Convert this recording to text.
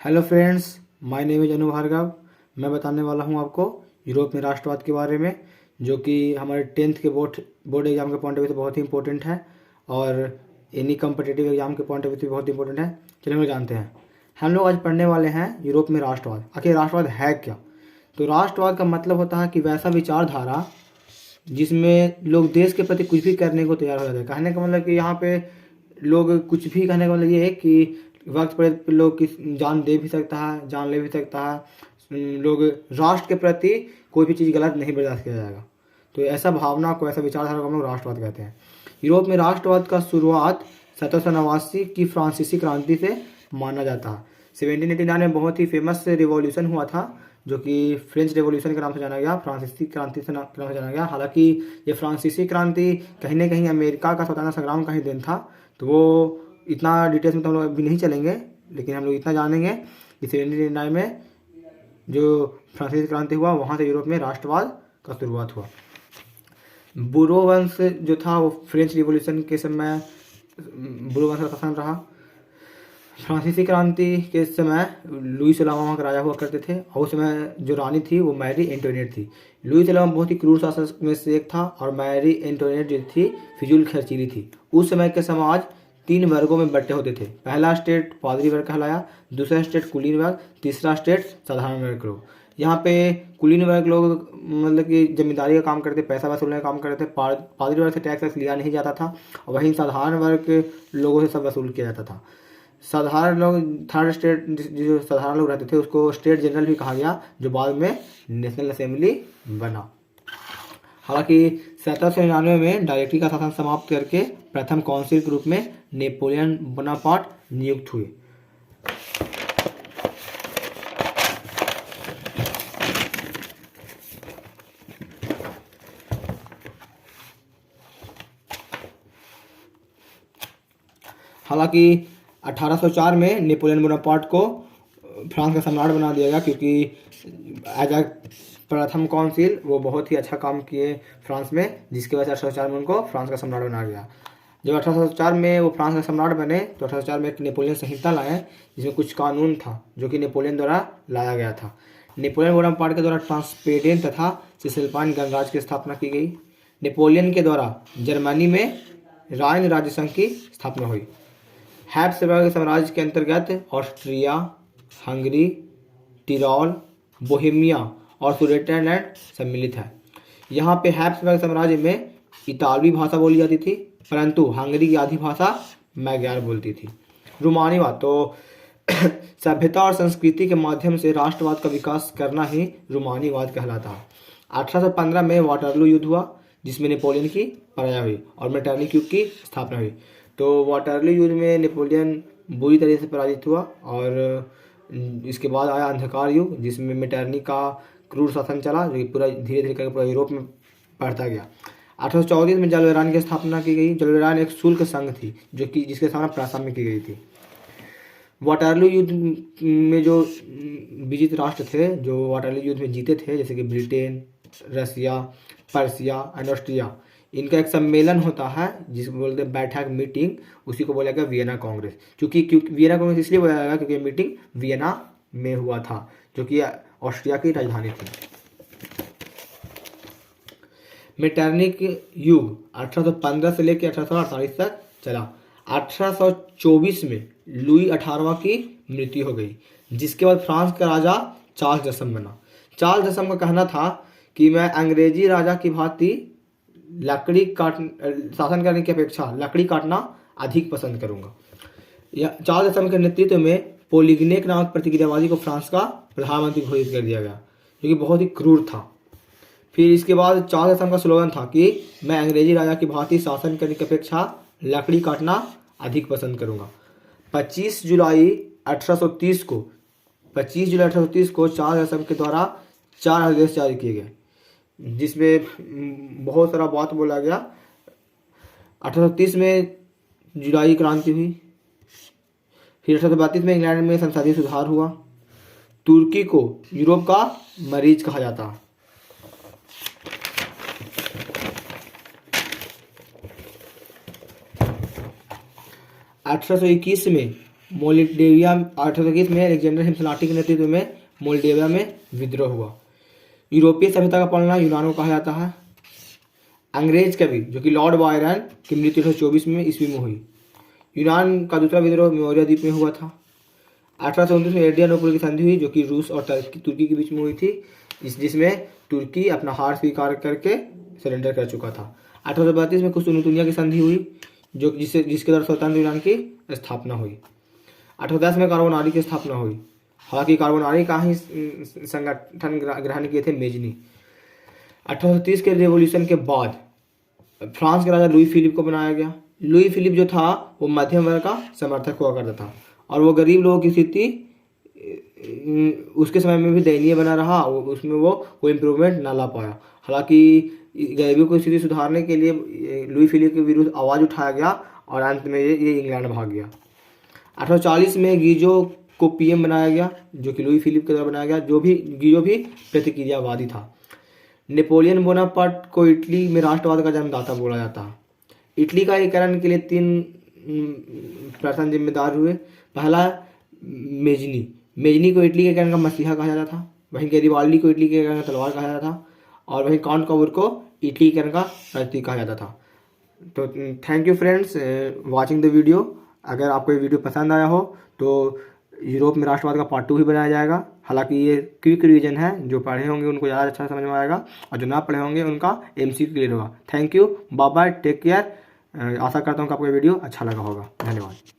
Hello friends, my name is Anu Bhargav. मैं बताने वाला हूं आपको यूरोप में राष्ट्रवाद के बारे में, जो कि हमारे 10th के बोर्ड एग्जाम के पॉइंट ऑफ व्यू से बहुत ही इंपॉर्टेंट है और एनी कम्पिटिटिव एग्जाम के पॉइंट ऑफ व्यू से बहुत इंपॉर्टेंट है। चलिए हम लोग जानते हैं। हम लोग आज पढ़ने वाले हैं यूरोप में राष्ट्रवाद। आखिर राष्ट्रवाद है क्या? तो राष्ट्रवाद का मतलब होता है कि वैसा विचारधारा जिसमें लोग देश के प्रति कुछ भी करने को तैयार हो जाते हैं। कहने का मतलब कि यहाँ पे लोग कुछ भी, कहने का मतलब ये है कि वक्त पड़े पे लोग की जान दे भी सकता है, जान ले भी सकता है। लोग राष्ट्र के प्रति कोई भी चीज़ गलत नहीं बर्दाश्त किया जाएगा। तो ऐसा भावना को, ऐसा विचारधारा को हम लोग राष्ट्रवाद कहते हैं। यूरोप में राष्ट्रवाद का शुरुआत 1789 की फ्रांसीसी क्रांति से माना जाता है। 1789 में बहुत ही फेमस रिवॉल्यूशन हुआ था, जो कि फ्रेंच रिवॉल्यूशन के नाम से जाना गया, फ्रांसीसी क्रांति से नाम से जाना गया। हालांकि ये फ्रांसीसी क्रांति कहीं ना कहीं अमेरिका का स्वतंत्रता संग्राम का ही दिन था, तो वो इतना डिटेल्स में तो हम लोग अभी नहीं चलेंगे, लेकिन हम लोग इतना जानेंगे कि 1789 में जो फ्रांसीसी क्रांति हुआ, वहाँ से यूरोप में राष्ट्रवाद का शुरुआत हुआ। बुरो वंश जो था वो फ्रेंच रिवॉल्यूशन के समय बुरो वंश का शासन रहा। फ्रांसीसी क्रांति के समय लुई 16वां वहाँ का राजा हुआ करते थे, और उस समय जो रानी थी वो मैरी एंटोनियट थी। लुई 16वां बहुत ही क्रूर शासक में से एक था, और मैरी एंटोनियट जो थी फिजूल खर्चीली थी। उस समय के समाज 3 वर्गों में बंटे होते थे। पहला स्टेट पादरी वर्ग कहलाया, दूसरा स्टेट कुलीन वर्ग, तीसरा स्टेट साधारण वर्ग लोग। यहाँ पे कुलीन वर्ग लोग मतलब कि जमींदारी का काम करते, पैसा वसूलने का काम करते थे। पादरी वर्ग से टैक्स लिया नहीं जाता था, और वहीं साधारण वर्ग के लोगों से सब वसूल किया जाता था। साधारण लोग, थर्ड स्टेट, जो साधारण लोग रहते थे उसको स्टेट जनरल भी कहा गया, जो बाद में नेशनल असेंबली बना। हालांकि 1799 में डायरेक्टरी का शासन समाप्त करके प्रथम काउंसिल के रूप में नेपोलियन बोनापार्ट नियुक्त हुए। हालांकि 1804 में नेपोलियन बोनापार्ट को फ्रांस का सम्राट बना दिया गया, क्योंकि एज अ प्रथम काउंसिल वो बहुत ही अच्छा काम किए फ्रांस में, जिसकी वजह से 1804 में उनको फ्रांस का सम्राट बना गया। जब 1804 में वो फ्रांस का सम्राट बने तो 1804 में एक नेपोलियन संहिता लाए, जिसमें कुछ कानून था जो कि नेपोलियन द्वारा लाया गया था। नेपोलियन बोनापार्ट के द्वारा ट्रांसपेडेन तथा सिसिलपाइन गणराज्य की स्थापना की गई। नेपोलियन के द्वारा जर्मनी में राइन राज्य संघ की स्थापना हुई। हैब्सबर्ग साम्राज्य के अंतर्गत ऑस्ट्रिया, हंगरी, टिरोल, बोहेमिया और सुडेटलैंड सम्मिलित है। यहाँ पे हैब्सबर्ग साम्राज्य में इतालवी भाषा बोली जाती थी, परंतु हंगरी की आधी भाषा मैग्यार बोलती थी। रोमानीवाद, तो सभ्यता और संस्कृति के माध्यम से राष्ट्रवाद का विकास करना ही रोमानीवाद कहलाता है। 1815 में वाटरलू युद्ध हुआ, जिसमें नेपोलियन की पराजय हुई और मेटरनिक युग की स्थापना हुई। तो वाटरलू युद्ध में नेपोलियन बुरी तरह से पराजित हुआ, और इसके बाद आया अंधकार युग, जिसमें मेटरनी का क्रूर शासन चला, जो कि पूरा धीरे धीरे करके पूरा यूरोप में बढ़ता गया। 1834 में जलवेरान की स्थापना की गई। जलवेरान एक शुल्क संघ थी, जो कि जिसके स्थापना प्रासा में की गई थी। वाटरलू युद्ध में जो विजित राष्ट्र थे, जो वाटरलू युद्ध में जीते थे, जैसे कि Britain, Russia, Persia and Austria, इनका एक सम्मेलन होता है जिसको बोलते हैं बैठक, मीटिंग, उसी को बोला गया वियना कांग्रेस। क्योंकि वियना कांग्रेस इसलिए बोला गया क्योंकि मीटिंग वियना में हुआ था, जो कि ऑस्ट्रिया की राजधानी थी। मेटरनिक युग 1815 से लेकर 1848 तक चला। 1824 में लुई 18वां की मृत्यु हो गई, जिसके बाद फ्रांस का राजा चार्ल्स दसम बना। चार्ल्स दसम का कहना था कि मैं अंग्रेजी राजा की भांति शासन करने की अपेक्षा लकड़ी काटना अधिक पसंद करूंगा। चार्ल्स दसम के नेतृत्व में पोलिग्नेक नामक प्रतिक्रियावादी को फ्रांस का प्रधानमंत्री घोषित कर दिया गया, जो कि बहुत ही क्रूर था। फिर इसके बाद चार्ल्स दसम का स्लोगन था कि मैं अंग्रेजी राजा की भांति शासन करने की अपेक्षा लकड़ी काटना अधिक पसंद करूंगा। 25 जुलाई 1830 को चार्ल्स दसम के द्वारा 4 आदेश जारी किए गए, जिसमें बहुत सारा बात बोला गया। 1830 में जुलाई क्रांति हुई। फिर 1832 में इंग्लैंड में संसदीय सुधार हुआ। तुर्की को यूरोप का मरीज कहा जाता है। 1821 में मोल्डेविया 1821 में अलेक्जेंडर हिमसलाटी के नेतृत्व में मोल्डेविया में विद्रोह हुआ। यूरोपीय सभ्यता का पलना यूनान को कहा जाता है। अंग्रेज कवि जो कि लॉर्ड बायरन की मृत्यु 1824 में ईस्वी में हुई। यूनान का दूसरा विद्रोह मौर्य द्वीप में हुआ था। 1829 में एड्रियानोपल की संधि हुई जो कि रूस और तुर्की के बीच में हुई थी, जिसमें तुर्की अपना हार स्वीकार करके सरेंडर कर चुका था। 1832 में कुस्तुनतुनिया की संधि हुई जिसके द्वारा स्वतंत्र यूनान की स्थापना हुई। 1810 में कार्बोनारी की स्थापना हुई। हालांकि कार्बोनारी का ही संगठन ग्रहण किए थे मेजनी। 1830 के रिवॉल्यूशन के बाद फ्रांस के राजा लुई फिलिप को बनाया गया। लुई फिलिप जो था वो मध्यम वर्ग का समर्थक हुआ करता था और वो गरीब लोगों की स्थिति उसके समय में भी दयनीय बना रहा। उसमें वो कोई इम्प्रूवमेंट ना ला पाया। हालांकि गरीबों की स्थिति सुधारने के लिए लुई फिलिप के विरुद्ध आवाज़ उठाया गया और अंत में ये इंग्लैंड भाग गया। 1840 में गीजो को पीएम बनाया गया जो कि लुई फिलिप के द्वारा बनाया गया, गीजो भी प्रतिक्रियावादी था। नेपोलियन बोनापार्ट को इटली में राष्ट्रवाद का जन्मदाता बोला जाता है। इटली का एकीकरण के लिए 3 पर्सन जिम्मेदार हुए। पहला मेजनी को इटली के एकीकरण का मसीहा कहा जाता था। वहीं गैरिबाल्डी को इटली के एकीकरण का तलवार कहा जाता था और वहीं काउंट कबूर को इटली एकीकरण का प्रतीक कहा जाता था। तो thank you friends watching the video. अगर आपको ये वीडियो पसंद आया हो तो यूरोप में राष्ट्रवाद का पार्ट 2 भी बनाया जाएगा। हालांकि ये क्विक रिवीजन है, जो पढ़े होंगे उनको ज़्यादा अच्छा समझ में आएगा और जो ना पढ़े होंगे उनका MCQ क्लियर होगा। Thank you, bye bye, take care. आशा करता हूँ कि आपको ये वीडियो अच्छा लगा होगा। धन्यवाद।